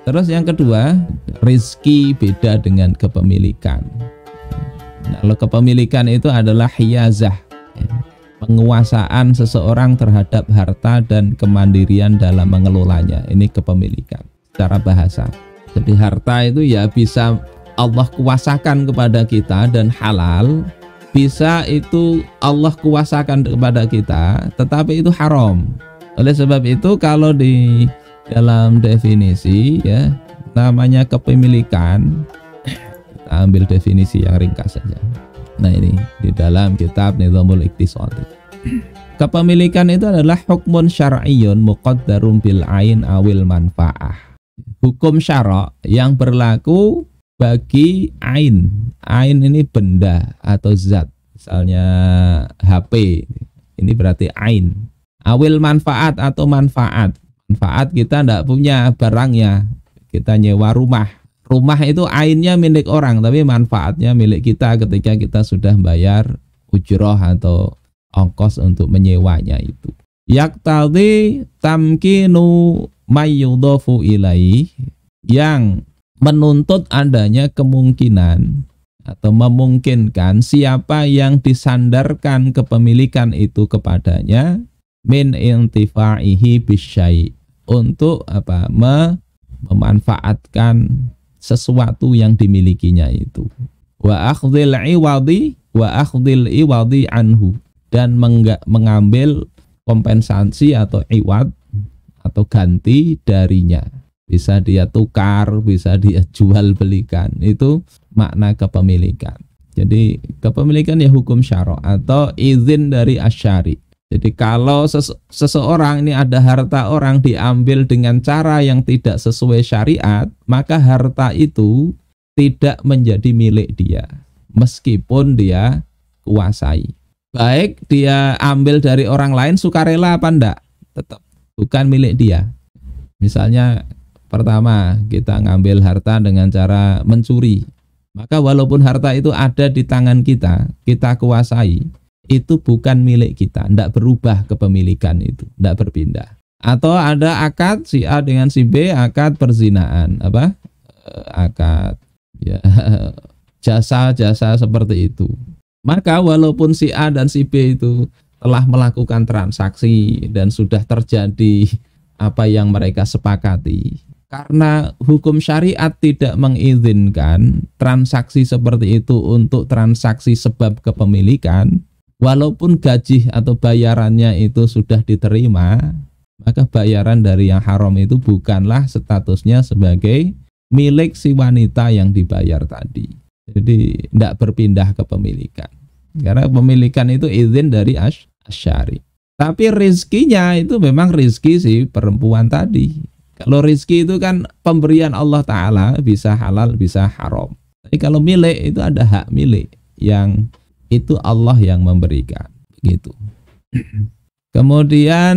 Terus yang kedua, rizki beda dengan kepemilikan. Nah, kalau kepemilikan itu adalah hiyazah, penguasaan seseorang terhadap harta dan kemandirian dalam mengelolanya. Ini kepemilikan secara bahasa. Jadi harta itu ya bisa Allah kuasakan kepada kita dan halal, bisa itu Allah kuasakan kepada kita, tetapi itu haram. Oleh sebab itu kalau di dalam definisi ya namanya kepemilikan, kita ambil definisi yang ringkas saja. Nah ini di dalam kitab Nizamul Iqtisadi. Kepemilikan itu adalah hukmun syar'iyyun muqaddarum bil ain awil manfaah. Hukum syara' yang berlaku bagi ain. Ain ini benda atau zat. Misalnya HP. Ini berarti ain. Awil manfaat atau manfaat. Manfaat kita tidak punya barangnya. Kita nyewa rumah. Rumah itu ainnya milik orang, tapi manfaatnya milik kita ketika kita sudah bayar ujroh atau ongkos untuk menyewanya itu. Yaktadhi tamkinu mayyudhafu ilaih, yang menuntut adanya kemungkinan atau memungkinkan siapa yang disandarkan kepemilikan itu kepadanya min intifaihi bisyai, untuk memanfaatkan sesuatu yang dimilikinya itu. Wa akhdhil iwadi anhu, dan mengambil kompensasi atau iwad atau ganti darinya. Bisa dia tukar, bisa dia jual belikan. Itu makna kepemilikan. Jadi kepemilikan ya hukum syara' atau izin dari asyari. Jadi kalau seseorang ini ada harta orang diambil dengan cara yang tidak sesuai syariat, maka harta itu tidak menjadi milik dia meskipun dia kuasai. Baik dia ambil dari orang lain sukarela apa enggak, tetap bukan milik dia. Misalnya pertama kita ngambil harta dengan cara mencuri, maka walaupun harta itu ada di tangan kita, kita kuasai, itu bukan milik kita, tidak berubah kepemilikan itu, tidak berpindah. Atau ada akad si A dengan si B, akad perzinaan, akad ya jasa-jasa seperti itu. Maka walaupun si A dan si B itu telah melakukan transaksi dan sudah terjadi apa yang mereka sepakati, karena hukum syariat tidak mengizinkan transaksi seperti itu untuk transaksi sebab kepemilikan, walaupun gaji atau bayarannya itu sudah diterima, maka bayaran dari yang haram itu bukanlah statusnya sebagai milik si wanita yang dibayar tadi. Jadi tidak berpindah kepemilikan. Karena pemilikan itu izin dari asyari. Tapi rizkinya itu memang rizki si perempuan tadi. Kalau rizki itu kan pemberian Allah Ta'ala, bisa halal, bisa haram. Tapi kalau milik itu ada hak milik yang itu Allah yang memberikan, begitu. Kemudian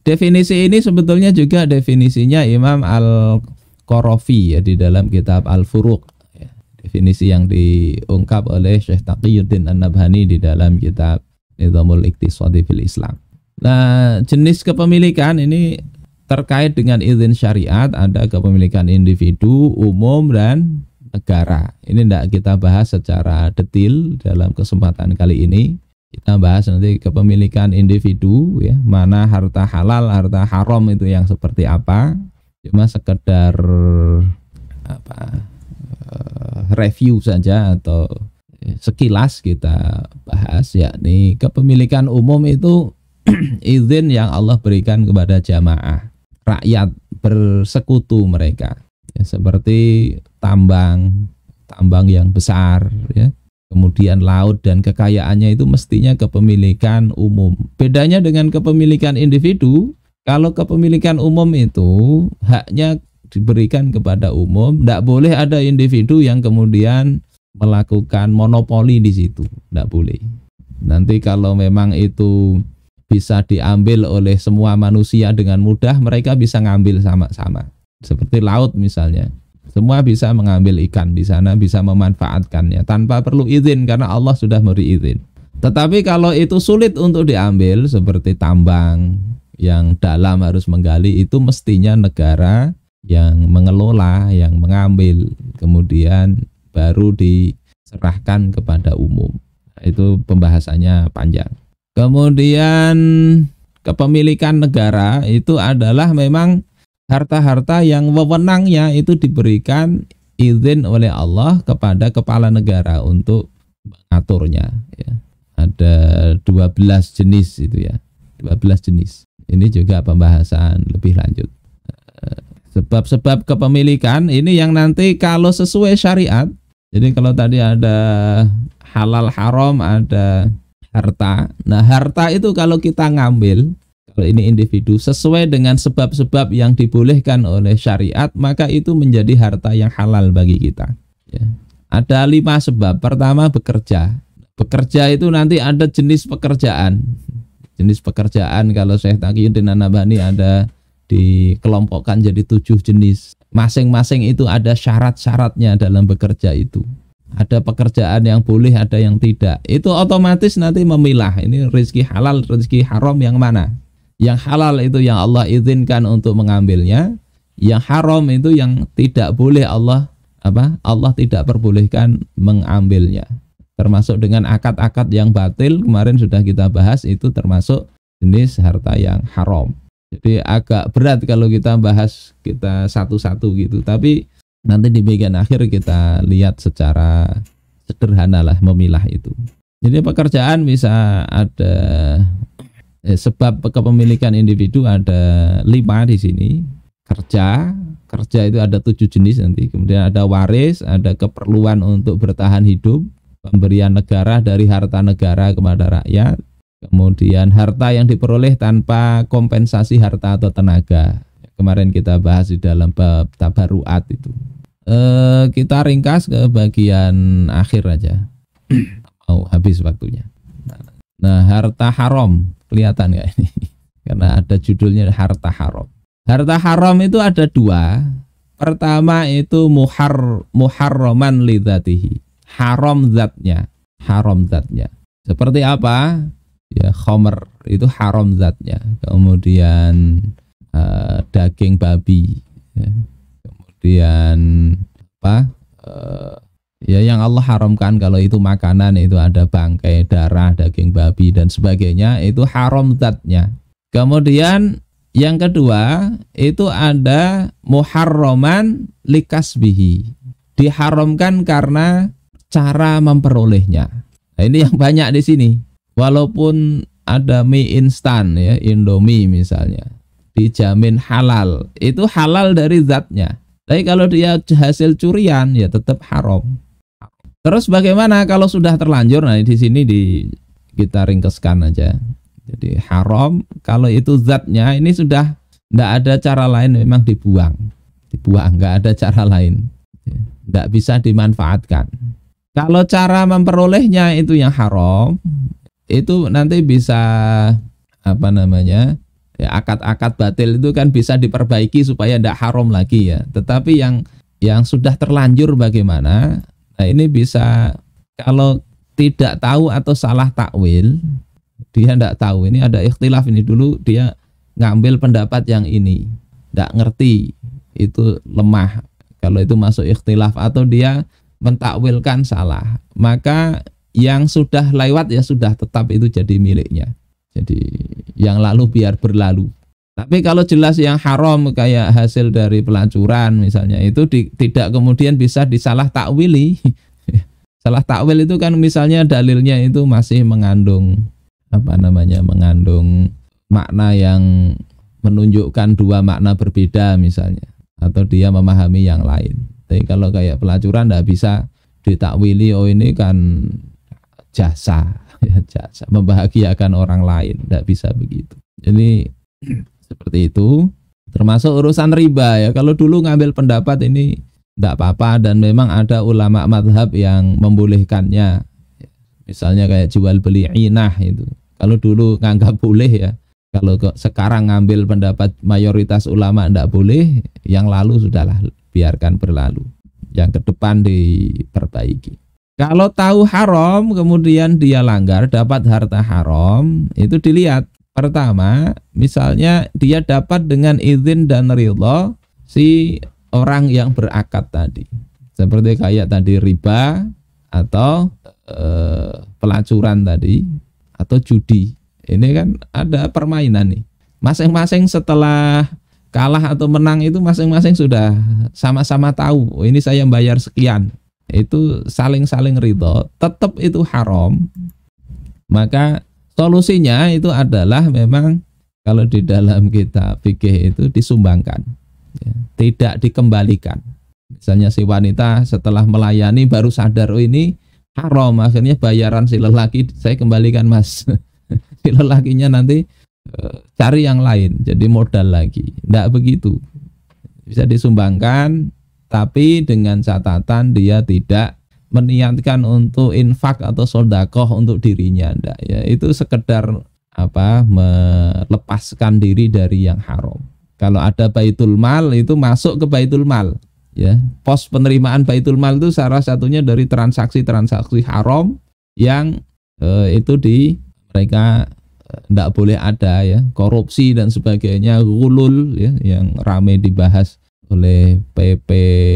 definisi ini sebetulnya juga definisinya Imam Al-Qarafi ya di dalam kitab Al-Furuq ya. Definisi yang diungkap oleh Syekh Taqiyuddin An-Nabhani di dalam kitab Nizamul Iqtisadi fil Islam. Nah, jenis kepemilikan ini terkait dengan izin syariat, ada kepemilikan individu, umum, dan negara. Ini tidak kita bahas secara detail dalam kesempatan kali ini. Kita bahas nanti kepemilikan individu ya, mana harta halal, harta haram itu yang seperti apa. Cuma sekedar review saja atau sekilas kita bahas, yakni kepemilikan umum itu izin yang Allah berikan kepada jamaah, rakyat bersekutu mereka. Ya, seperti tambang yang besar ya. Kemudian laut dan kekayaannya itu mestinya kepemilikan umum. Bedanya dengan kepemilikan individu, kalau kepemilikan umum itu haknya diberikan kepada umum, tidak boleh ada individu yang kemudian melakukan monopoli di situ, tidak boleh. Nanti kalau memang itu bisa diambil oleh semua manusia dengan mudah, mereka bisa ngambil sama-sama. Seperti laut misalnya. Semua bisa mengambil ikan di sana, bisa memanfaatkannya tanpa perlu izin karena Allah sudah memberi izin. Tetapi kalau itu sulit untuk diambil seperti tambang yang dalam harus menggali, itu mestinya negara yang mengelola, yang mengambil, kemudian baru diserahkan kepada umum. Itu pembahasannya panjang. Kemudian kepemilikan negara itu adalah memang harta-harta yang wewenangnya itu diberikan izin oleh Allah kepada kepala negara untuk mengaturnya, ya. Ada 12 jenis itu ya. 12 jenis. Ini juga pembahasan lebih lanjut. Sebab-sebab kepemilikan ini yang nanti kalau sesuai syariat. Jadi kalau tadi ada halal haram, ada harta. Nah, harta itu kalau kita ngambil, kalau ini individu sesuai dengan sebab-sebab yang dibolehkan oleh syariat, maka itu menjadi harta yang halal bagi kita, ya. Ada 5 sebab. Pertama, bekerja. Bekerja itu nanti ada jenis pekerjaan. Jenis pekerjaan kalau Syekh Taqiyuddin An-Nabhani ada dikelompokkan jadi 7 jenis. Masing-masing itu ada syarat-syaratnya dalam bekerja itu. Ada pekerjaan yang boleh, ada yang tidak. Itu otomatis nanti memilah. Ini rezeki halal, rezeki haram yang mana? Yang halal itu yang Allah izinkan untuk mengambilnya. Yang haram itu yang tidak boleh Allah tidak perbolehkan mengambilnya. Termasuk dengan akad-akad yang batil, kemarin sudah kita bahas, itu termasuk jenis harta yang haram. Jadi agak berat kalau kita bahas kita satu-satu gitu. Tapi nanti di bagian akhir kita lihat secara sederhana lah memilah itu. Jadi pekerjaan bisa ada sebab kepemilikan individu ada 5 di sini. Kerja itu ada 7 jenis nanti. Kemudian ada waris, ada keperluan untuk bertahan hidup, pemberian negara dari harta negara kepada rakyat, kemudian harta yang diperoleh tanpa kompensasi harta atau tenaga. Kemarin kita bahas di dalam bab tabaruat itu. Kita ringkas ke bagian akhir aja. Mau habis waktunya. Nah, harta haram kelihatan nggak ini? Karena ada judulnya harta haram. Harta haram itu ada 2. Pertama itu muharraman lidzatihi. Haram zatnya. Seperti apa? Ya, khamr itu haram zatnya. Kemudian daging babi, ya. Kemudian ya yang Allah haramkan kalau itu makanan itu ada bangkai, darah, daging babi dan sebagainya, itu haram zatnya. Kemudian yang kedua itu ada muharraman likasbihi, diharamkan karena cara memperolehnya. Nah, ini yang banyak di sini. Walaupun ada mie instan ya, Indomie misalnya, dijamin halal, itu halal dari zatnya. Tapi kalau dia hasil curian ya tetap haram. Terus bagaimana kalau sudah terlanjur? Nah, di sini kita ringkeskan aja. Jadi haram kalau itu zatnya ini sudah tidak ada cara lain, memang dibuang, nggak ada cara lain, nggak bisa dimanfaatkan. Kalau cara memperolehnya itu yang haram, itu nanti bisa ya, akad-akad batil itu kan bisa diperbaiki supaya tidak haram lagi ya. Tetapi yang sudah terlanjur bagaimana? Nah, ini bisa kalau tidak tahu atau salah takwil, dia tidak tahu, ini ada ikhtilaf ini, dulu dia ngambil pendapat yang ini, tidak ngerti, itu lemah. Kalau itu masuk ikhtilaf atau dia mentakwilkan salah, maka yang sudah lewat ya sudah tetap itu jadi miliknya. Jadi yang lalu biar berlalu. Tapi kalau jelas yang haram kayak hasil dari pelacuran misalnya, itu tidak kemudian bisa disalah takwili. Salah takwil itu kan misalnya dalilnya itu masih mengandung mengandung makna yang menunjukkan 2 makna berbeda misalnya, atau dia memahami yang lain. Tapi kalau kayak pelacuran tidak bisa ditakwili, oh ini kan jasa, ya, jasa membahagiakan orang lain, tidak bisa begitu. Jadi seperti itu. Termasuk urusan riba ya. Kalau dulu ngambil pendapat ini tidak apa-apa dan memang ada ulama madhab yang membolehkannya. Misalnya kayak jual beli inah itu. Kalau dulu nganggap boleh ya. Kalau sekarang ngambil pendapat mayoritas ulama tidak boleh, yang lalu sudahlah biarkan berlalu. Yang ke depan diperbaiki. Kalau tahu haram kemudian dia langgar, dapat harta haram, itu dilihat. Pertama, misalnya dia dapat dengan izin dan ridha si orang yang berakad tadi. Seperti kayak tadi riba atau pelacuran tadi atau judi. Ini kan ada permainan nih. Masing-masing setelah kalah atau menang itu masing-masing sudah sama-sama tahu, oh, ini saya bayar sekian. Itu saling-saling ridho, tetap itu haram. Maka solusinya itu adalah memang kalau di dalam kitab fikih itu disumbangkan, ya, tidak dikembalikan. Misalnya si wanita setelah melayani baru sadar, oh ini haram, akhirnya bayaran si lelaki saya kembalikan mas. Si lelakinya nanti cari yang lain, jadi modal lagi. Tidak begitu, bisa disumbangkan, tapi dengan catatan dia tidak meniatkan untuk infak atau sodakoh untuk dirinya. Tidak, ya itu sekedar melepaskan diri dari yang haram. Kalau ada baitul mal itu masuk ke baitul mal, ya pos penerimaan baitul mal itu salah satunya dari transaksi-transaksi haram yang itu di mereka tidak boleh ada, ya, korupsi dan sebagainya, gulul, ya, yang ramai dibahas oleh PPATK,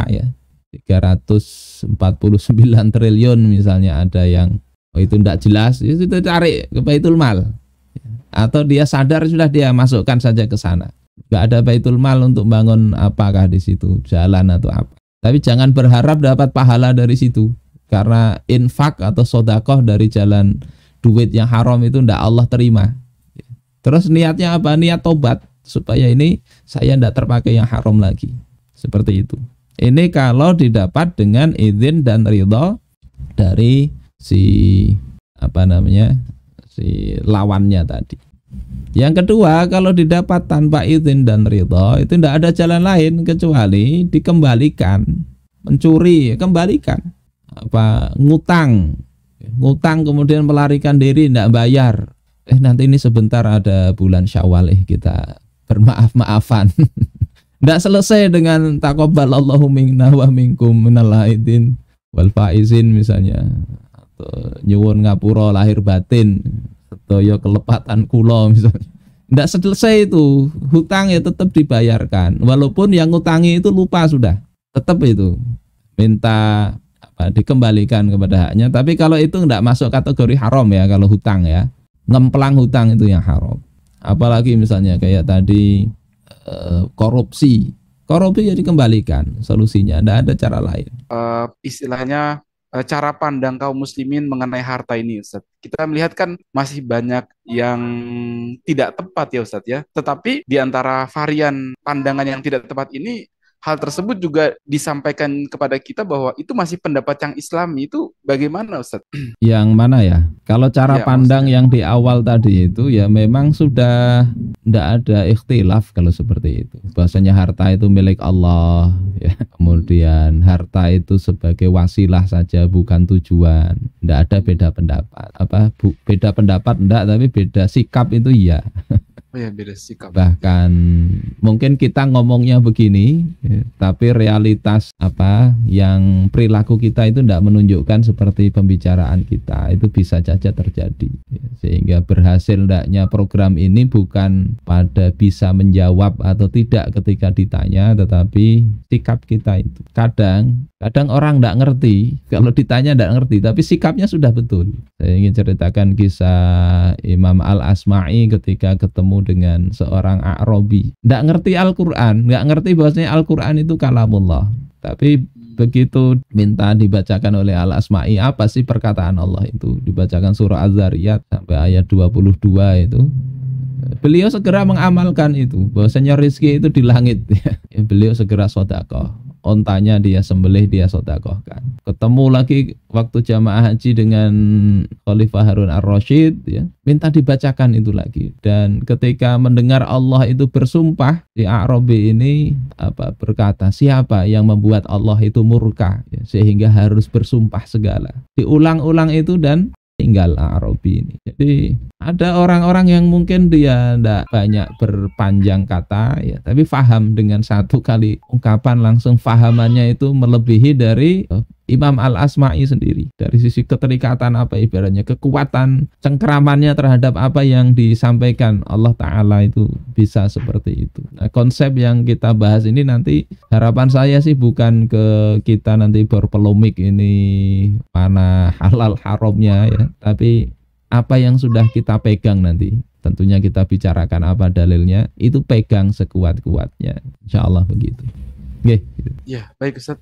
ya, 349 triliun misalnya, ada yang itu tidak jelas, itu cari ke baitul mal, atau dia sadar sudah dia masukkan saja ke sana, nggak ada baitul mal untuk bangun apakah di situ jalan atau apa. Tapi jangan berharap dapat pahala dari situ, karena infak atau sodakoh dari jalan duit yang haram itu tidak Allah terima. Terus niatnya apa? Niat tobat, supaya ini saya tidak terpakai yang haram lagi. Seperti itu. Ini kalau didapat dengan izin dan ridho dari si lawannya tadi. Yang kedua, kalau didapat tanpa izin dan ridho, itu tidak ada jalan lain kecuali dikembalikan. Mencuri, kembalikan. Ngutang kemudian melarikan diri, tidak bayar, nanti ini sebentar ada bulan Syawal, kita bermaaf-maafan. Tidak selesai dengan taqabbalallahu minna wa minkum minal aidin wal faizin misalnya, atau nyuwun ngapura lahir batin, sedaya kelepatan kula misalnya. Tidak selesai itu, hutang ya tetap dibayarkan walaupun yang ngutangi itu lupa sudah, tetap itu minta dikembalikan kepada haknya. Tapi kalau itu tidak masuk kategori haram, ya, kalau hutang, ya, ngemplang hutang itu yang haram. Apalagi misalnya kayak tadi korupsi ya dikembalikan, solusinya tidak ada cara lain. Istilahnya cara pandang kaum muslimin mengenai harta ini, Ustaz. Kita melihat kan masih banyak yang tidak tepat, ya Ustaz, ya. Tetapi di antara varian pandangan yang tidak tepat ini, hal tersebut juga disampaikan kepada kita bahwa itu masih pendapat yang Islami. Itu bagaimana, Ustaz? Yang mana ya? Kalau cara pandang yang di awal tadi itu, ya memang sudah tidak ada ikhtilaf kalau seperti itu. Bahasanya harta itu milik Allah, ya. Kemudian harta itu sebagai wasilah saja, bukan tujuan. Tidak ada beda pendapat. Beda pendapat enggak, tapi beda sikap itu iya. Oh ya, beda sikap. Bahkan mungkin kita ngomongnya begini, ya, tapi realitas yang perilaku kita itu tidak menunjukkan seperti pembicaraan kita. Itu bisa saja terjadi, ya. Sehingga berhasil tidaknya program ini bukan pada bisa menjawab atau tidak ketika ditanya, tetapi sikap kita itu. Kadang orang tidak ngerti, kalau ditanya tidak ngerti, tapi sikapnya sudah betul. Saya ingin ceritakan kisah Imam Al-Asma'i ketika ketemu dengan seorang A'rabi. Tidak ngerti Al-Quran, nggak ngerti bahwasanya Al-Quran itu kalamullah. Tapi begitu minta dibacakan oleh Al-Asma'i, apa sih perkataan Allah itu, dibacakan surah Az-Zariyat sampai ayat 22 itu. Beliau segera mengamalkan itu, bahwasanya rezeki itu di langit. Beliau segera sedekah. Ontanya dia sembelih, dia sedekahkan. Ketemu lagi waktu jamaah haji dengan Khalifah Harun Ar-Rasyid, ya, minta dibacakan itu lagi. Dan ketika mendengar Allah itu bersumpah, si A'rabi ini berkata, siapa yang membuat Allah itu murka, ya, sehingga harus bersumpah segala. Diulang-ulang itu dan tinggal A'rabi ini. Jadi ada orang-orang yang mungkin dia tidak banyak berpanjang kata, ya, tapi faham dengan satu kali ungkapan langsung, fahamannya itu melebihi dari Imam Al-Asma'i sendiri dari sisi keterikatan apa ibaratnya, kekuatan cengkeramannya terhadap apa yang disampaikan Allah Ta'ala itu bisa seperti itu. Nah, konsep yang kita bahas ini nanti harapan saya sih bukan ke kita nanti berpolemik ini mana halal haramnya ya, tapi apa yang sudah kita pegang nanti tentunya kita bicarakan apa dalilnya, itu pegang sekuat-kuatnya, insya Allah begitu. Oke, gitu. Ya, baik Ustaz.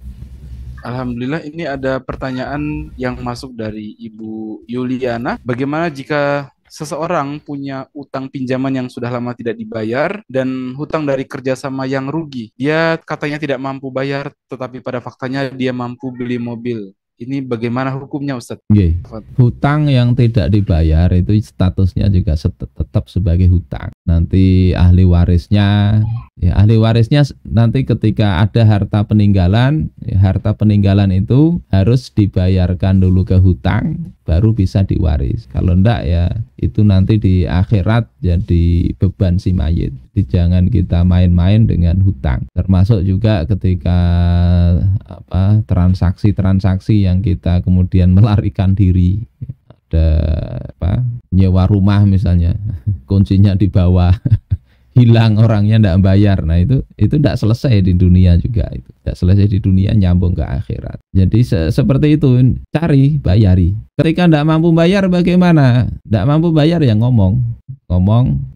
Alhamdulillah, ini ada pertanyaan yang masuk dari Ibu Yuliana. Bagaimana jika seseorang punya utang pinjaman yang sudah lama tidak dibayar dan hutang dari kerjasama yang rugi? Dia katanya tidak mampu bayar, tetapi pada faktanya dia mampu beli mobil. Ini bagaimana hukumnya, Ustaz? Oke. Hutang yang tidak dibayar itu statusnya juga tetap sebagai hutang. Nanti ahli warisnya nanti ketika ada harta peninggalan, harta peninggalan itu harus dibayarkan dulu ke hutang, baru bisa diwaris. Kalau enggak ya itu nanti di akhirat jadi beban si mayit. Jadi jangan kita main-main dengan hutang. Termasuk juga ketika transaksi-transaksi yang kita kemudian melarikan diri. Ada nyewa rumah misalnya, kuncinya di bawah, hilang orangnya tidak bayar. Nah itu tidak selesai di dunia juga, itu tidak selesai di dunia, nyambung ke akhirat. Jadi seperti itu, cari, bayari. Ketika tidak mampu bayar bagaimana? Tidak mampu bayar ya ngomong,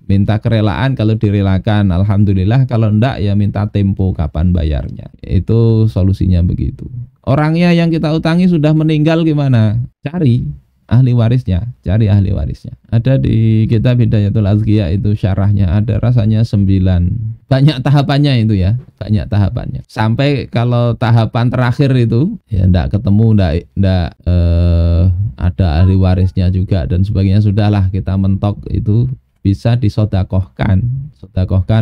minta kerelaan. Kalau direlakan alhamdulillah, kalau enggak ya minta tempo kapan bayarnya. Itu solusinya begitu. Orangnya yang kita utangi sudah meninggal gimana? Cari ahli warisnya. Ada di kitab Hidayatul Azkiya itu syarahnya, ada rasanya 9. Banyak tahapannya itu ya, sampai kalau tahapan terakhir itu ya ndak ketemu, ndak ada ahli warisnya juga dan sebagainya, sudahlah kita mentok itu bisa disodakohkan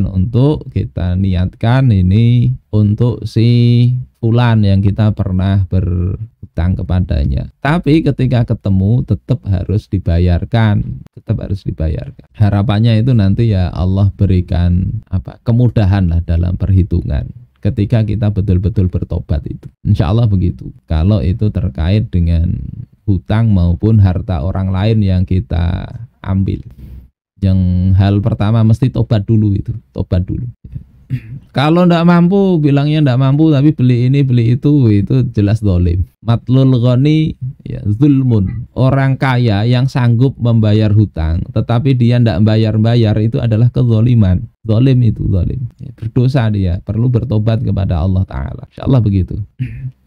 untuk kita niatkan ini untuk si fulan yang kita pernah berhutang kepadanya. Tapi ketika ketemu tetap harus dibayarkan. Harapannya itu nanti ya Allah berikan kemudahan lah dalam perhitungan ketika kita betul-betul bertobat itu. Insya Allah begitu. Kalau itu terkait dengan hutang maupun harta orang lain yang kita ambil. Yang hal pertama mesti tobat dulu. Kalau ndak mampu, bilangnya ndak mampu tapi beli ini beli itu jelas zalim. Matlul ghani ya zulmun. Orang kaya yang sanggup membayar hutang tetapi dia ndak bayar itu adalah kezaliman. Zalim itu zalim. Ya, berdosa dia, perlu bertobat kepada Allah Ta'ala. Insyaallah begitu.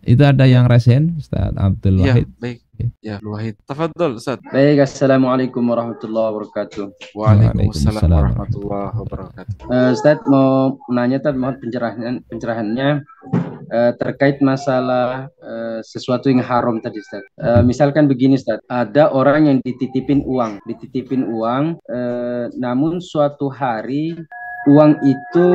Itu ada yang resen, Ustaz Abdul Wahid. Ya, baik. Ya, Wahid. Tafadhol, Ustaz. Baik, assalamualaikum warahmatullahi wabarakatuh. Waalaikumsalam warahmatullahi wabarakatuh. Ustaz mau menanya, mohon pencerahannya terkait masalah sesuatu yang haram tadi, Ustaz. Misalkan begini, Ustaz. Ada orang yang dititipin uang, namun suatu hari uang itu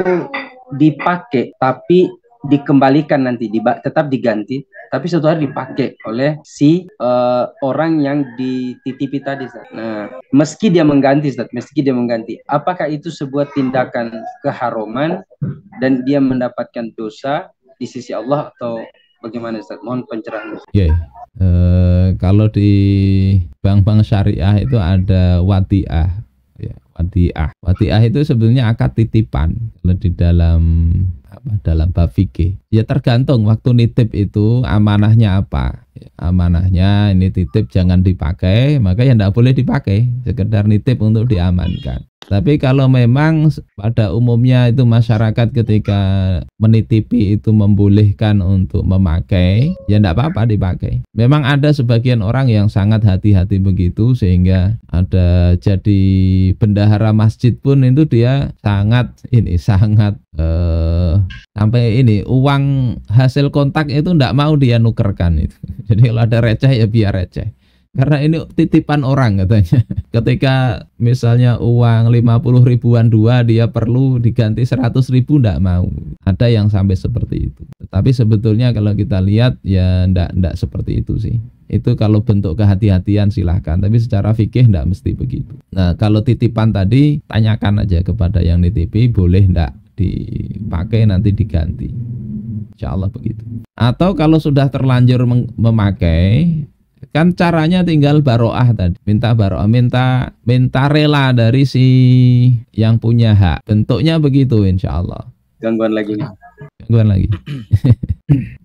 dipakai tapi dikembalikan nanti, tetap diganti, tapi suatu hari dipakai oleh si orang yang dititipi tadi, Ustaz. Nah, meski dia mengganti, apakah itu sebuah tindakan keharaman dan dia mendapatkan dosa di sisi Allah atau bagaimana, Ustaz? Mohon pencerahan. Kalau di bank-bank syariah itu ada wadiah. Wadiah itu sebenarnya akad titipan. Kalau di dalam bab fikih ya tergantung waktu nitip itu amanahnya apa. Amanahnya ini titip jangan dipakai, maka ya tidak boleh dipakai, sekedar nitip untuk diamankan. Tapi kalau memang pada umumnya itu masyarakat ketika menitipi itu membolehkan untuk memakai, ya tidak apa-apa dipakai. Memang ada sebagian orang yang sangat hati-hati begitu, sehingga ada jadi bendahara masjid pun itu dia sangat sampai ini uang hasil kontak itu tidak mau dia nukerkan itu. Jadi kalau ada receh ya biar receh. Karena ini titipan orang katanya. Ketika misalnya uang 50 ribuan dia perlu diganti 100 ribu, enggak mau. Ada yang sampai seperti itu. Tapi sebetulnya kalau kita lihat ya enggak seperti itu sih. Itu kalau bentuk kehati-hatian silahkan. Tapi secara fikih enggak mesti begitu. Nah kalau titipan tadi tanyakan aja kepada yang nitipi boleh enggak dipakai nanti diganti. Insya Allah begitu. Atau kalau sudah terlanjur memakai, kan caranya tinggal baroah tadi, minta baroah, minta rela dari si yang punya hak. Bentuknya begitu insya Allah. Gangguan lagi nih. Gangguan lagi.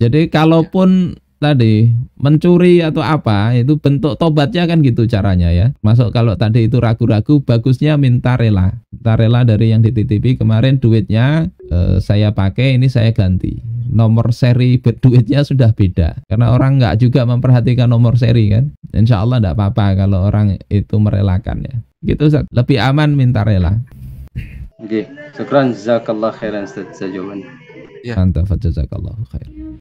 Jadi kalaupun tadi mencuri atau apa, itu bentuk tobatnya kan gitu caranya ya. Masuk kalau tadi itu ragu-ragu, bagusnya minta rela dari yang dititipi. Kemarin duitnya saya pakai, ini saya ganti. Nomor seri duitnya sudah beda, karena orang nggak juga memperhatikan nomor seri kan. Insya Allah tidak apa-apa kalau orang itu merelakan ya. Gitu Ustaz. Lebih aman minta rela. Oke, syukran, jazakallah khairan Ustaz jawabannya. Ya. Mantap, jazakallahu khair.